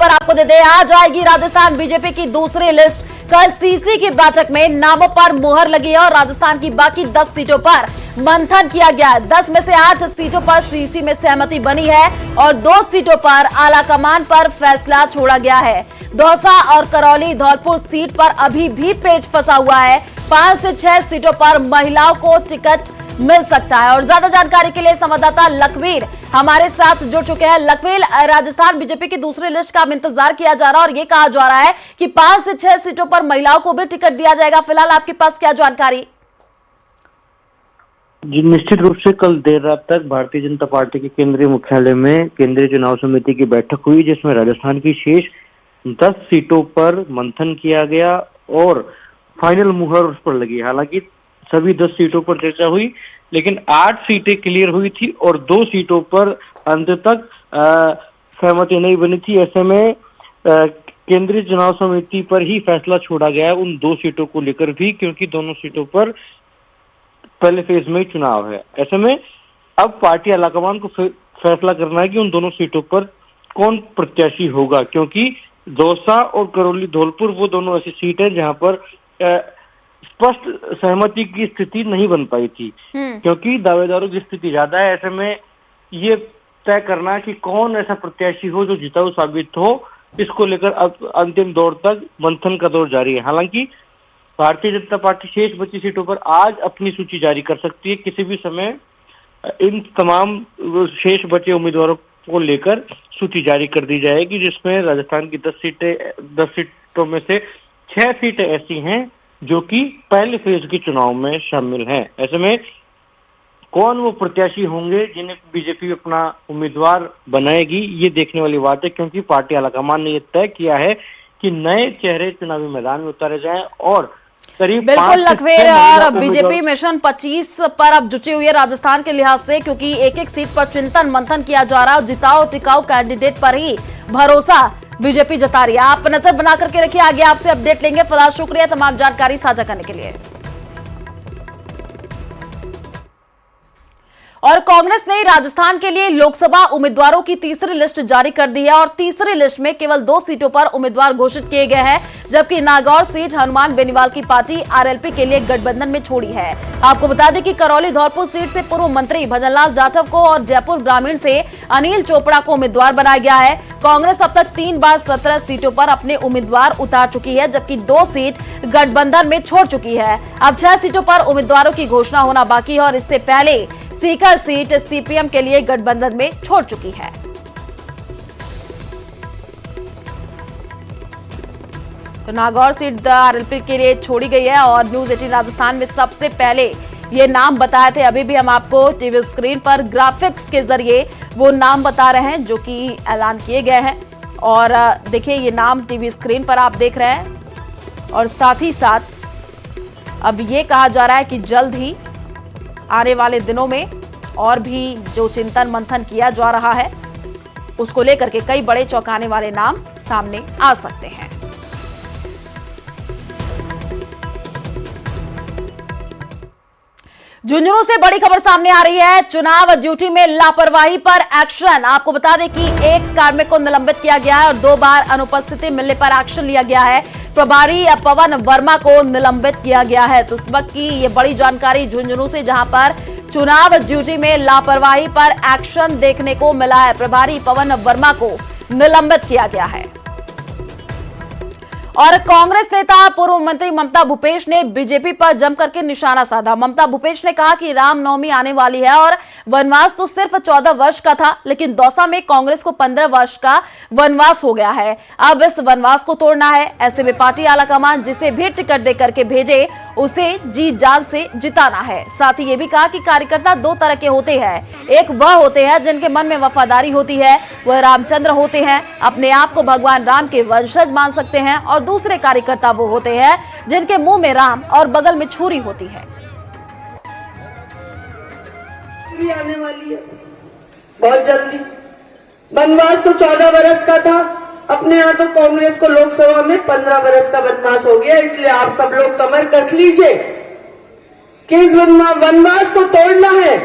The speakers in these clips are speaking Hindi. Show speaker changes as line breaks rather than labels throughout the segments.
खबर आपको दे दे, आज आएगी राजस्थान बीजेपी की दूसरी लिस्ट। कल सीसी की बैठक में नामों पर मुहर लगी है और राजस्थान की बाकी 10 सीटों पर मंथन किया गया है। 10 में से 8 सीटों पर सीसी में सहमति बनी है और 2 सीटों पर आलाकमान पर फैसला छोड़ा गया है। दौसा और करौली धौलपुर सीट पर अभी भी पेच फंसा हुआ है। 5 से 6 सीटों पर महिलाओं को टिकट मिल सकता है। और ज्यादा जानकारी के लिए संवाददाता लखवीर हमारे साथ जुड़ चुके हैं। लखवीर, राजस्थान बीजेपी की दूसरी लिस्ट का इंतजार किया जा रहा है और ये कहा जा रहा है कि 5 से 6 सीटों पर महिलाओं को भी टिकट दिया जाएगा। फिलहाल आपके पास क्या जानकारी?
जी, निश्चित रूप से कल देर रात तक भारतीय जनता पार्टी के केंद्रीय मुख्यालय में केंद्रीय चुनाव समिति की बैठक हुई, जिसमें राजस्थान की शेष 10 सीटों पर मंथन किया गया और फाइनल मुहर उस पर लगी। हालांकि सभी 10 सीटों पर चर्चा हुई, लेकिन 8 सीटें क्लियर हुई थी और 2 सीटों पर अंत तक सहमति नहीं बनी थी। ऐसे में केंद्रीय चुनाव समिति पर ही फैसला छोड़ा गया है उन 2 सीटों को लेकर भी, क्योंकि दोनों सीटों पर पहले फेज में चुनाव है। ऐसे में अब पार्टी आलाकमान को फैसला करना है कि उन दोनों सीटों पर कौन प्रत्याशी होगा, क्योंकि दौसा और करौली धौलपुर वो दोनों ऐसी सीट है जहां पर स्पष्ट सहमति की स्थिति नहीं बन पाई थी, क्योंकि दावेदारों की स्थिति ज्यादा है। ऐसे में ये तय करना कि कौन ऐसा प्रत्याशी हो जो जिताऊ साबित हो, इसको लेकर अब अंतिम दौर तक मंथन का दौर जारी है। हालांकि भारतीय जनता पार्टी शेष बची सीटों पर आज अपनी सूची जारी कर सकती है। किसी भी समय इन तमाम शेष बचे उम्मीदवारों को लेकर सूची जारी कर दी जाएगी, जिसमें राजस्थान की 10 सीटों में से 6 सीटें ऐसी हैं जो कि पहले फेज के चुनाव में शामिल हैं। ऐसे में कौन वो प्रत्याशी होंगे जिन्हें बीजेपी अपना उम्मीदवार बनाएगी, ये देखने वाली बात है, क्योंकि पार्टी आलाकमान ने ये तय किया है कि नए चेहरे चुनावी मैदान में उतारे जाएं और
बिल्कुल लखवीर, और बीजेपी मिशन 25 पर अब जुटी हुई है राजस्थान के लिहाज से, क्योंकि एक एक सीट पर चिंतन मंथन किया जा रहा है और जिताओ टिकाऊ कैंडिडेट पर ही भरोसा बीजेपी जता रही है। आप नजर बना करके रखिए, आगे आपसे अपडेट लेंगे। फिलहाल शुक्रिया तमाम जानकारी साझा करने के लिए। और कांग्रेस ने राजस्थान के लिए लोकसभा उम्मीदवारों की तीसरी लिस्ट जारी कर दी है और तीसरी लिस्ट में केवल 2 सीटों पर उम्मीदवार घोषित किए गए हैं, जबकि नागौर सीट हनुमान बेनीवाल की पार्टी आरएलपी के लिए गठबंधन में छोड़ी है। आपको बता दें कि करौली धौलपुर सीट से पूर्व मंत्री भजनलाल जाटव को और जयपुर ग्रामीण से अनिल चोपड़ा को उम्मीदवार बनाया गया है। कांग्रेस अब तक 3 बार 17 सीटों पर अपने उम्मीदवार उतार चुकी है, जबकि 2 सीट गठबंधन में छोड़ चुकी है। अब 6 सीटों पर उम्मीदवारों की घोषणा होना बाकी है और इससे पहले सीकर सीट सीपीएम के लिए गठबंधन में छोड़ चुकी है। तो नागौर सीट आरएलपी के लिए छोड़ी गई है और न्यूज 18 राजस्थान में सबसे पहले ये नाम बताए थे। अभी भी हम आपको टीवी स्क्रीन पर ग्राफिक्स के जरिए वो नाम बता रहे हैं जो कि ऐलान किए गए हैं। और देखिए, ये नाम टीवी स्क्रीन पर आप देख रहे हैं और साथ ही साथ अब ये कहा जा रहा है कि जल्द ही आने वाले दिनों में और भी जो चिंतन मंथन किया जा रहा है उसको लेकर के कई बड़े चौंकाने वाले नाम सामने आ सकते हैं। झुंझुनू से बड़ी खबर सामने आ रही है। चुनाव ड्यूटी में लापरवाही पर एक्शन। आपको बता दें कि एक कार्मिक को निलंबित किया गया है और 2 बार अनुपस्थिति मिलने पर एक्शन लिया गया है। प्रभारी पवन वर्मा को निलंबित किया गया है। तो इस वक्त की ये बड़ी जानकारी झुंझुनू से, जहां पर चुनाव ड्यूटी में लापरवाही पर एक्शन देखने को मिला है। प्रभारी पवन वर्मा को निलंबित किया गया है। और कांग्रेस नेता पूर्व मंत्री ममता भूपेश ने बीजेपी पर जमकर के निशाना साधा। ममता भूपेश ने कहा कि रामनवमी आने वाली है और वनवास तो सिर्फ 14 वर्ष का था, लेकिन दौसा में कांग्रेस को 15 वर्ष का वनवास हो गया है। अब इस वनवास को तोड़ना है। ऐसे में पार्टी आलाकमान जिसे भी टिकट देकर के भेजे उसे जी जान से जिताना है। साथ ही ये भी कहा कि कार्यकर्ता 2 तरह के होते हैं। एक वह होते हैं जिनके मन में वफादारी होती है, वह रामचंद्र होते हैं, अपने आप को भगवान राम के वंशज मान सकते हैं, और दूसरे कार्यकर्ता वो होते हैं जिनके मुंह में राम और बगल में छुरी होती है।
आने वाली है बहुत जल्दी। वनवास तो 14 वर्ष का था, अपने यहाँ तो कांग्रेस को लोकसभा में 15 वर्ष का वनवास हो गया। इसलिए आप सब लोग कमर कस लीजिए कि इस वनवास को तोड़ना है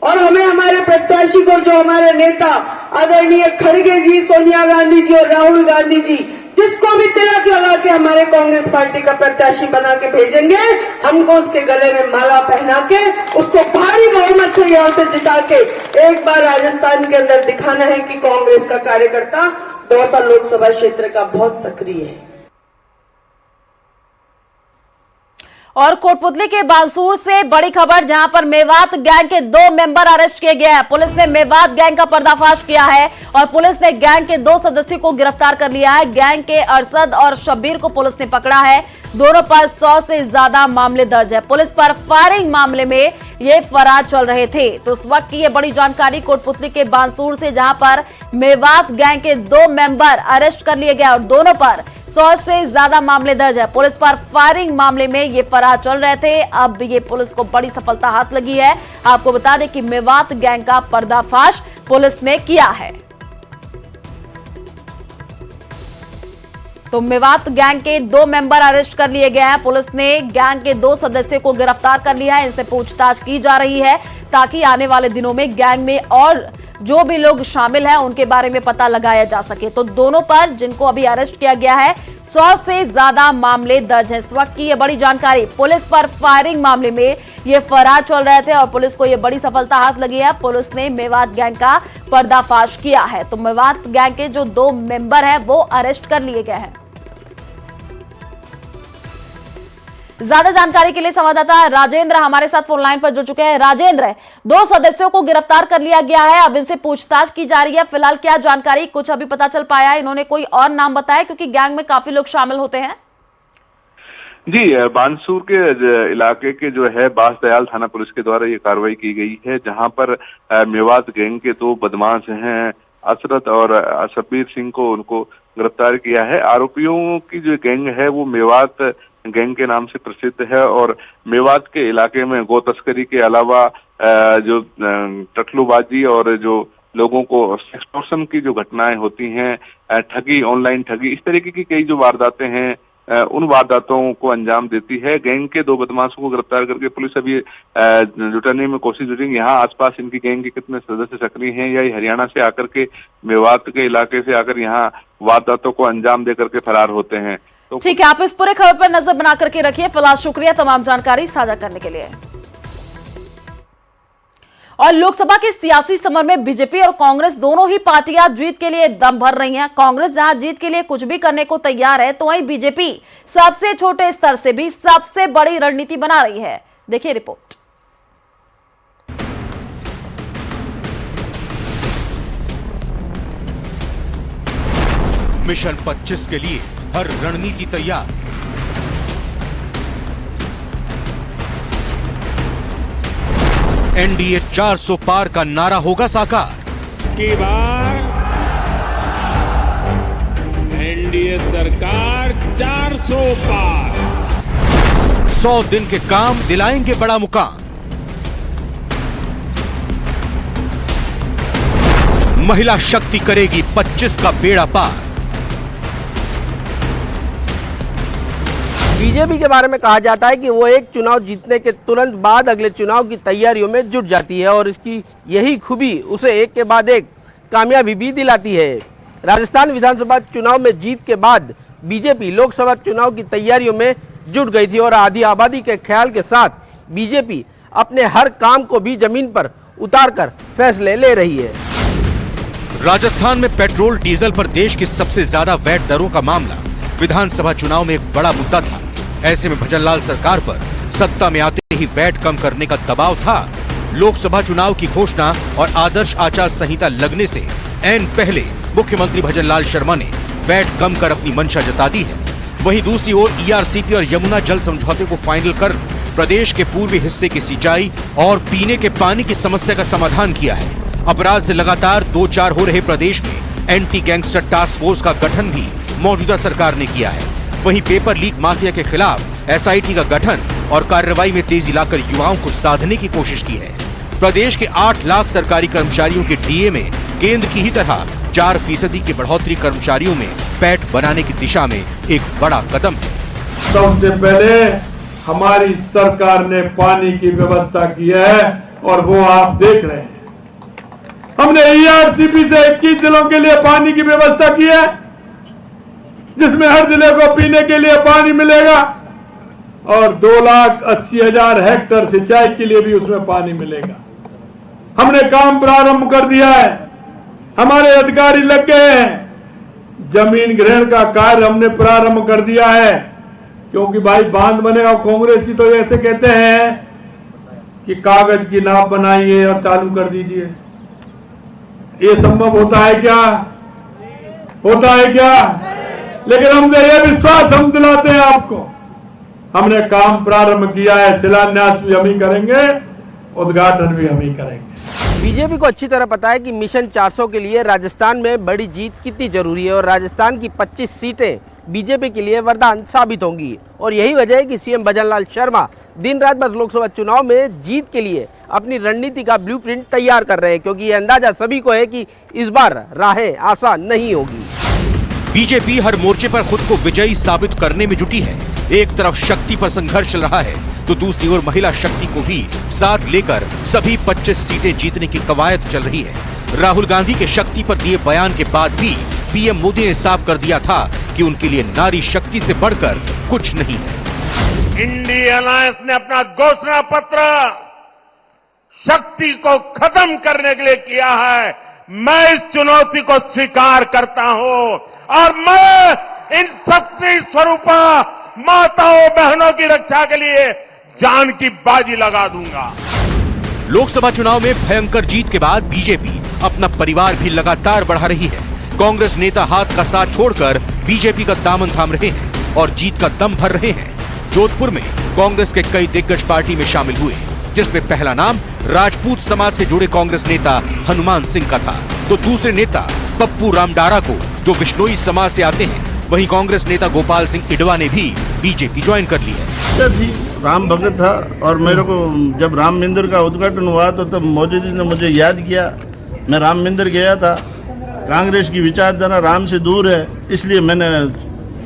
और हमें हमारे प्रत्याशी को, जो हमारे नेता आदरणीय खड़गे जी, सोनिया गांधी जी और राहुल गांधी जी जिसको भी तिलक लगा के हमारे कांग्रेस पार्टी का प्रत्याशी बना के भेजेंगे, हमको उसके गले में माला पहना के उसको भारी बहुमत से यहाँ से जिता के एक बार राजस्थान के अंदर दिखाना है कि कांग्रेस का कार्यकर्ता दौसा लोकसभा क्षेत्र का बहुत सक्रिय है।
और कोटपुतली के बांसुर से बड़ी खबर, जहां पर मेवात गैंग के 2 मेंबर अरेस्ट किए गए हैं। पुलिस ने मेवात गैंग का पर्दाफाश किया है और पुलिस ने गैंग के 2 सदस्यों को गिरफ्तार कर लिया है। गैंग के अरशद और शब्बीर को पुलिस ने पकड़ा है। दोनों पर 100 से ज्यादा मामले दर्ज है। पुलिस पर फायरिंग मामले में ये फरार चल रहे थे। तो उस वक्त की ये बड़ी जानकारी कोटपुतली के बांसुर से, जहां पर मेवात गैंग के 2 मेंबर अरेस्ट कर लिए गए और दोनों पर 100 से ज्यादा मामले दर्ज है। पुलिस पर फायरिंग मामले में ये फरार चल रहे थे। अब ये पुलिस को बड़ी सफलता हाथ लगी है। आपको बता दें कि मेवात गैंग का पर्दाफाश पुलिस ने किया है। तो मेवात गैंग के 2 मेंबर अरेस्ट कर लिए गए हैं। पुलिस ने गैंग के 2 सदस्यों को गिरफ्तार कर लिया है। इनसे पूछताछ की जा रही है ताकि आने वाले दिनों में गैंग में और जो भी लोग शामिल हैं उनके बारे में पता लगाया जा सके। तो दोनों पर, जिनको अभी अरेस्ट किया गया है, 100 से ज्यादा मामले दर्ज हैं। इस वक्त की ये बड़ी जानकारी। पुलिस पर फायरिंग मामले में ये फरार चल रहे थे और पुलिस को ये बड़ी सफलता हाथ लगी है। पुलिस ने मेवात गैंग का पर्दाफाश किया है। तो मेवात गैंग के जो 2 मेंबर हैं वो अरेस्ट कर लिए गए हैं। ज्यादा जानकारी के लिए संवाददाता राजेंद्र हमारे साथ फोन लाइन पर जुड़ चुके हैं। राजेंद्र, 2 सदस्यों को गिरफ्तार कर लिया गया है, अब इनसे पूछताछ की जा रही है। फिलहाल क्या जानकारी कुछ अभी पता चल पाया है? इन्होंने कोई और नाम बताया, क्योंकि गैंग में काफी लोग शामिल होते हैं।
जी, बानसूर के इलाके के जो है बांसदयाल थाना पुलिस के द्वारा ये कार्रवाई की गई है, जहां पर मेवात गैंग के 2 बदमाश हैं असरत और शब्बीर सिंह को उनको गिरफ्तार किया है। आरोपियों की जो गैंग है वो मेवात गैंग के नाम से प्रसिद्ध है और मेवात के इलाके में गो तस्करी के अलावा जो टकलूबाजी और जो लोगों को एक्सटॉर्शन की जो घटनाएं होती हैं, ठगी, ऑनलाइन ठगी, इस तरीके की कई जो वारदातें हैं, उन वारदातों को अंजाम देती है। गैंग के 2 बदमाशों को गिरफ्तार करके पुलिस अभी जुटाने में कोशिश जुटेगी। यहाँ आसपास इनकी गैंग के कितने सदस्य सक्रिय हैं या हरियाणा से आकर के मेवात के इलाके से आकर यहाँ वारदातों को अंजाम दे करके फरार होते हैं। तो
ठीक है, आप इस पूरे खबर पर नजर बना करके रखिए। फिलहाल शुक्रिया तमाम जानकारी साझा करने के लिए। और लोकसभा के सियासी समर में बीजेपी और कांग्रेस दोनों ही पार्टियां जीत के लिए दम भर रही हैं। कांग्रेस जहां जीत के लिए कुछ भी करने को तैयार है, तो वहीं बीजेपी सबसे छोटे स्तर से भी सबसे बड़ी रणनीति बना रही है। देखिए रिपोर्ट।
मिशन 25 के लिए हर रणनीति तैयार। एनडीए 400 पार का नारा होगा साकार।
की बार एनडीए सरकार 400 पार।
100 दिन के काम दिलाएंगे बड़ा मुकाम। महिला शक्ति करेगी 25 का बेड़ा पार।
बीजेपी के बारे में कहा जाता है कि वो एक चुनाव जीतने के तुरंत बाद अगले चुनाव की तैयारियों में जुट जाती है और इसकी यही खूबी उसे एक के बाद एक कामयाबी भी दिलाती है। राजस्थान विधानसभा चुनाव में जीत के बाद बीजेपी लोकसभा चुनाव की तैयारियों में जुट गई थी और आधी आबादी के ख्याल के साथ बीजेपी अपने हर काम को भी जमीन पर उतारकर फैसले ले रही है।
राजस्थान में पेट्रोल डीजल पर देश की सबसे ज्यादा वैट दरों का मामला विधानसभा चुनाव में एक बड़ा मुद्दा था। ऐसे में भजनलाल सरकार पर सत्ता में आते ही वैट कम करने का दबाव था। लोकसभा चुनाव की घोषणा और आदर्श आचार संहिता लगने से ऐन पहले मुख्यमंत्री भजनलाल शर्मा ने वैट कम कर अपनी मंशा जता दी है। वहीं दूसरी ओर ईआरसीपी और यमुना जल समझौते को फाइनल कर प्रदेश के पूर्वी हिस्से की सिंचाई और पीने के पानी की समस्या का समाधान किया है। अपराध से लगातार 2-4 हो रहे प्रदेश में एंटी गैंगस्टर टास्क फोर्स का गठन भी मौजूदा सरकार ने किया है। वहीं पेपर लीक माफिया के खिलाफ एसआईटी का गठन और कार्रवाई में तेजी लाकर युवाओं को साधने की कोशिश की है। प्रदेश के 8 लाख सरकारी कर्मचारियों के डीए में केंद्र की ही तरह 4% की बढ़ोतरी कर्मचारियों में पैठ बनाने की दिशा में एक बड़ा कदम है।
सबसे पहले हमारी सरकार ने पानी की व्यवस्था की है और वो आप देख रहे हैं। हमने ERCP से 21 जिलों के लिए पानी की व्यवस्था की है, जिसमें हर जिले को पीने के लिए पानी मिलेगा और 2,80,000 हेक्टेयर सिंचाई के लिए भी उसमें पानी मिलेगा। हमने काम प्रारंभ कर दिया है, हमारे अधिकारी लग गए हैं। जमीन ग्रहण का कार्य हमने प्रारंभ कर दिया है, क्योंकि भाई बांध बनेगा। कांग्रेसी तो ऐसे कहते हैं कि कागज की नाव बनाइए और चालू कर दीजिए। ये संभव होता है क्या? होता है क्या? लेकिन हमसे ये विश्वास हम दिलाते हैं आपको, हमने काम प्रारंभ किया है। शिलान्यास भी हम ही करेंगे, उद्घाटन भी हम ही करेंगे।
बीजेपी को अच्छी तरह पता है कि मिशन 400 के लिए राजस्थान में बड़ी जीत कितनी जरूरी है और राजस्थान की 25 सीटें बीजेपी के लिए वरदान साबित होंगी। और यही वजह है कि सीएम भजनलाल शर्मा दिन रात बस लोकसभा चुनाव में जीत के लिए अपनी रणनीति का ब्लूप्रिंट तैयार कर रहे हैं, क्योंकि ये अंदाजा सभी को है कि इस बार राहें आसान नहीं होगी।
बीजेपी हर मोर्चे पर खुद को विजयी साबित करने में जुटी है। एक तरफ शक्ति पर संघर्ष चल रहा है, तो दूसरी ओर महिला शक्ति को भी साथ लेकर सभी 25 सीटें जीतने की कवायद चल रही है। राहुल गांधी के शक्ति पर दिए बयान के बाद भी पीएम मोदी ने साफ कर दिया था कि उनके लिए नारी शक्ति से बढ़कर कुछ नहीं है।
इंडिया अलायंस ने अपना घोषणा पत्र शक्ति को खत्म करने के लिए किया है। मैं इस चुनौती को स्वीकार करता हूं और मैं इन शक्ति स्वरूपा माताओं बहनों की रक्षा के लिए जान की बाजी लगा दूंगा।
लोकसभा चुनाव में भयंकर जीत के बाद बीजेपी अपना परिवार भी लगातार बढ़ा रही है। कांग्रेस नेता हाथ का साथ छोड़कर बीजेपी का दामन थाम रहे हैं और जीत का दम भर रहे हैं। जोधपुर में कांग्रेस के कई दिग्गज पार्टी में शामिल हुए, जिसमें पहला नाम राजपूत समाज से जुड़े कांग्रेस नेता हनुमान सिंह का था, तो दूसरे नेता पप्पू रामडारा को जो बिश्नोई समाज से आते हैं, वहीं कांग्रेस नेता गोपाल सिंह इडवा ने भी बीजेपी ज्वाइन कर ली है।
राम भगत था और मेरे को जब राम मंदिर का उद्घाटन हुआ तो तब मोदी जी ने मुझे याद किया। मैं राम मंदिर गया था। कांग्रेस की विचारधारा राम से दूर है, इसलिए मैंने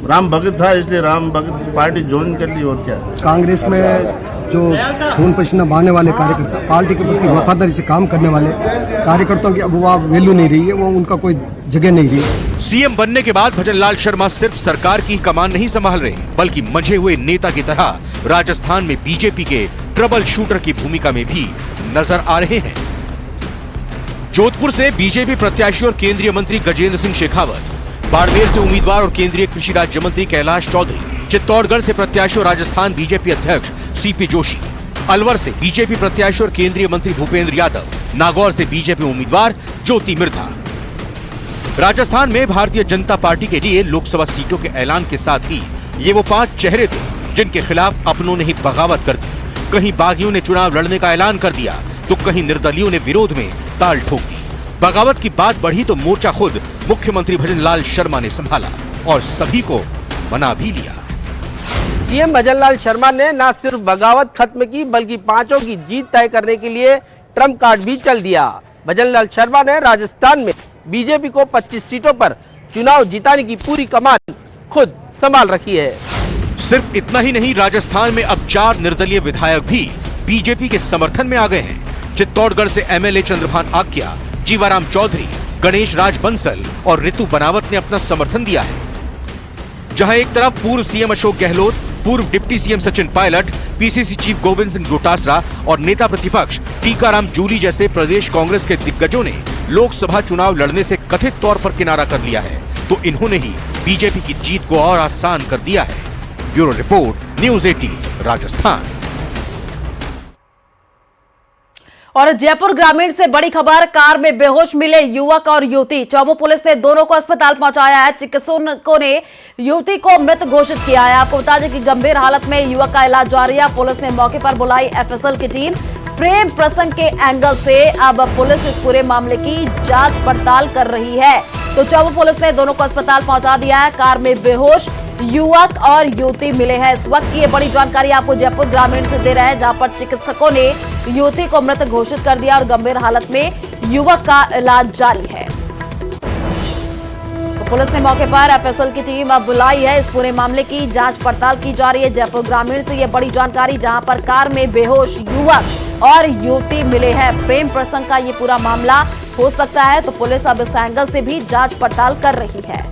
राम भगत था, इसलिए राम भगत पार्टी ज्वाइन कर ली। और क्या,
कांग्रेस में जो खून पसीना बहाने वाले कार्यकर्ता, पार्टी के प्रति वफादारी से काम करने वाले कार्यकर्ताओं की अब वो वैल्यू नहीं रही है, वो उनका कोई जगह नहीं रही है।
सीएम बनने के बाद भजनलाल शर्मा सिर्फ सरकार की कमान नहीं संभाल रहे, बल्कि मंझे हुए नेता की तरह राजस्थान में बीजेपी के ट्रबल शूटर की भूमिका में भी नजर आ रहे हैं। जोधपुर से बीजेपी प्रत्याशी और केंद्रीय मंत्री गजेंद्र सिंह शेखावत, बाड़मेर से उम्मीदवार और केंद्रीय कृषि राज्य मंत्री कैलाश चौधरी, चित्तौड़गढ़ से प्रत्याशी और राजस्थान बीजेपी अध्यक्ष सीपी जोशी, अलवर से बीजेपी प्रत्याशी और केंद्रीय मंत्री भूपेंद्र यादव, नागौर से बीजेपी उम्मीदवार ज्योति मिर्धा। राजस्थान में भारतीय जनता पार्टी के लिए लोकसभा सीटों के ऐलान के साथ ही ये वो 5 चेहरे थे जिनके खिलाफ अपनों ने ही बगावत कर दी। कहीं बागियों ने चुनाव लड़ने का ऐलान कर दिया, तो कहीं निर्दलियों ने विरोध में ताल ठोक दी। बगावत की बात बढ़ी तो मोर्चा खुद मुख्यमंत्री भजनलाल शर्मा ने संभाला और सभी को मना भी लिया।
सीएम भजनलाल शर्मा ने न सिर्फ बगावत खत्म की, बल्कि 5 की जीत तय करने के लिए ट्रम्प कार्ड भी चल दिया। भजनलाल शर्मा ने राजस्थान में बीजेपी को 25 सीटों पर चुनाव जिताने की पूरी कमान खुद संभाल रखी है।
सिर्फ इतना ही नहीं, राजस्थान में अब 4 निर्दलीय विधायक भी बीजेपी के समर्थन में आ गए हैं। चित्तौड़गढ़ से एमएलए चंद्रभान आक्या, जीवाराम चौधरी, गणेश राज बंसल और ऋतु बनावत ने अपना समर्थन दिया है। जहां एक तरफ पूर्व सीएम अशोक गहलोत, पूर्व deputy CM Sachin Pilot, PCC chief Govind Singh Dotasra और नेता प्रतिपक्ष टीकाराम जूली जैसे प्रदेश कांग्रेस के दिग्गजों ने लोकसभा चुनाव लड़ने से कथित तौर पर किनारा कर लिया है, तो इन्होंने ही बीजेपी की जीत को और आसान कर दिया है। Bureau report, news 18 Rajasthan.
और जयपुर ग्रामीण से बड़ी खबर, कार में बेहोश मिले युवक और युवती। चौमू पुलिस ने दोनों को अस्पताल पहुंचाया है। चिकित्सकों ने युवती को मृत घोषित किया है। आपको बता दें कि गंभीर हालत में युवक का इलाज जारी है। पुलिस ने मौके पर बुलाई एफएसएल की टीम। प्रेम प्रसंग के एंगल से अब पुलिस इस पूरे मामले की जांच पड़ताल कर रही है। तो चौमू पुलिस ने दोनों को अस्पताल पहुंचा दिया है। कार में बेहोश युवक और युवती मिले हैं। इस वक्त की ये बड़ी जानकारी आपको जयपुर ग्रामीण से दे रहे हैं, जहां पर चिकित्सकों ने युवती को मृत घोषित कर दिया और गंभीर हालत में युवक का इलाज जारी है। तो पुलिस ने मौके पर एफएसएल की टीम अब बुलाई है। इस पूरे मामले की जांच पड़ताल की जा रही है। जयपुर ग्रामीण से ये बड़ी जानकारी, जहां पर कार में बेहोश युवक और युवती मिले हैं। प्रेम प्रसंग का ये पूरा मामला हो सकता है, तो पुलिस अब इस एंगल से भी जांच पड़ताल कर रही है।